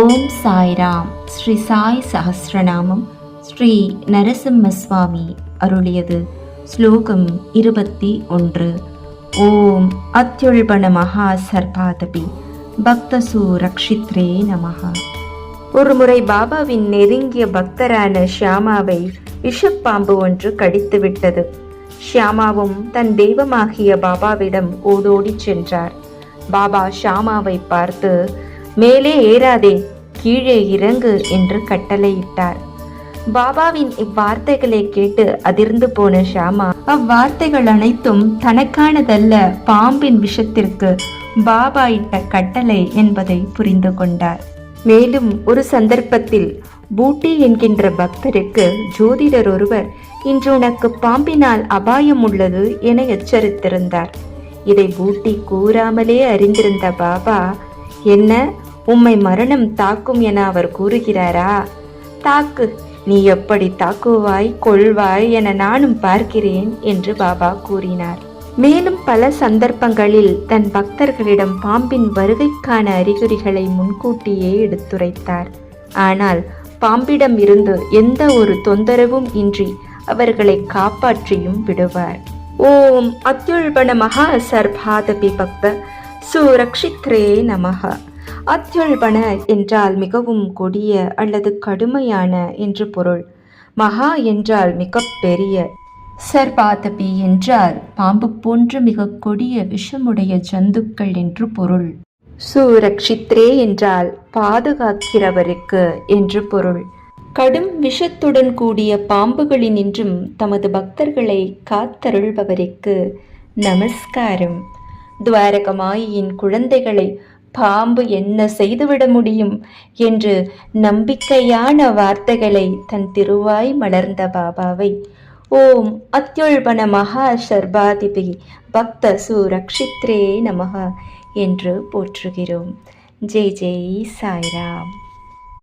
ஓம் சாய்ராம். ஸ்ரீ சாய் சஹஸ்ரநாமம் ஸ்ரீ நரசிம்ம சுவாமி அருளியது. ஸ்லோகம் 21. ஓம் அத்யுல்பண மகா சர்பாதபி பக்தசு ரக்ஷித்ரே நமஹ. ஒருமுறை பாபாவின் நெருங்கிய பக்தரான ஷியாமாவை விஷப்பாம்பு ஒன்று கடித்து விட்டது. ஷியாமாவும் தன் தெய்வமாகிய பாபாவிடம் ஓடோடி சென்றார். பாபா ஷியாமாவை பார்த்து, மேலே ஏறாதே, கீழே இறங்கு என்று கட்டளையிட்டார். பாபாவின் இவ்வார்த்தைகளை கேட்டு அதிர்ந்து போன ஷியாமா அவ்வார்த்தைகள் அனைத்தும் தனக்கானதல்ல, பாம்பின் விஷத்திற்கு பாபா இட்ட கட்டளை என்பதை புரிந்து கொண்டார். மேலும் ஒரு சந்தர்ப்பத்தில் பூட்டி என்கின்ற பக்தருக்கு ஜோதிடர் ஒருவர், இன்று உனக்கு பாம்பினால் அபாயம் உள்ளது என எச்சரித்திருந்தார். இதை பூட்டி கூறாமலே அறிந்திருந்த பாபா, என்ன, உம்மை மரணம் தாக்கும் என அவர் கூறுகிறாரா? தாக்கு, நீ எப்படி தாக்குவாய் கொள்வாய் என நானும் பார்க்கிறேன் என்று பாபா கூறினார். மேலும் பல சந்தர்ப்பங்களில் தன் பக்தர்களிடம் பாம்பின் வருகைக்கான அறிகுறிகளை முன்கூட்டியே எடுத்துரைத்தார். ஆனால் பாம்பிடம் இருந்து எந்த ஒரு தொந்தரவும் இன்றி அவர்களை காப்பாற்றியும் விடுவார். ஓம் அத்யுல்பண மகா சர்பாதபி பக்த சுரக்ஷித்ரே நமஹ. அத்யுல்பண என்றால் மிகவும் கொடிய அல்லது கடுமையான என்று பொருள். மகா என்றால் மிக பெரிய. சர்பாதபி என்றால் பாம்பு போன்ற மிக கொடிய விஷமுடைய ஜந்துக்கள் என்று பொருள். சுரக்ஷித்ரே என்றால் பாதுகாக்கிறவருக்கு என்று பொருள். கடும் விஷத்துடன் கூடிய பாம்புகளினின்றும் தமது பக்தர்களை காத்தருள்பவருக்கு நமஸ்காரம். துவாரகமாயின் குழந்தைகளை பாம்பு என்ன செய்துவிட முடியும் என்று நம்பிக்கையான வார்த்தைகளை தன் திருவாய் மலர்ந்த பாபாவை ஓம் அத்யுல்பண மகா சர்பாதிபி பக்த சுரக்ஷித்ரே நமஹ என்று போற்றுகிறோம். ஜெய் ஜெய் சாய்ராம்.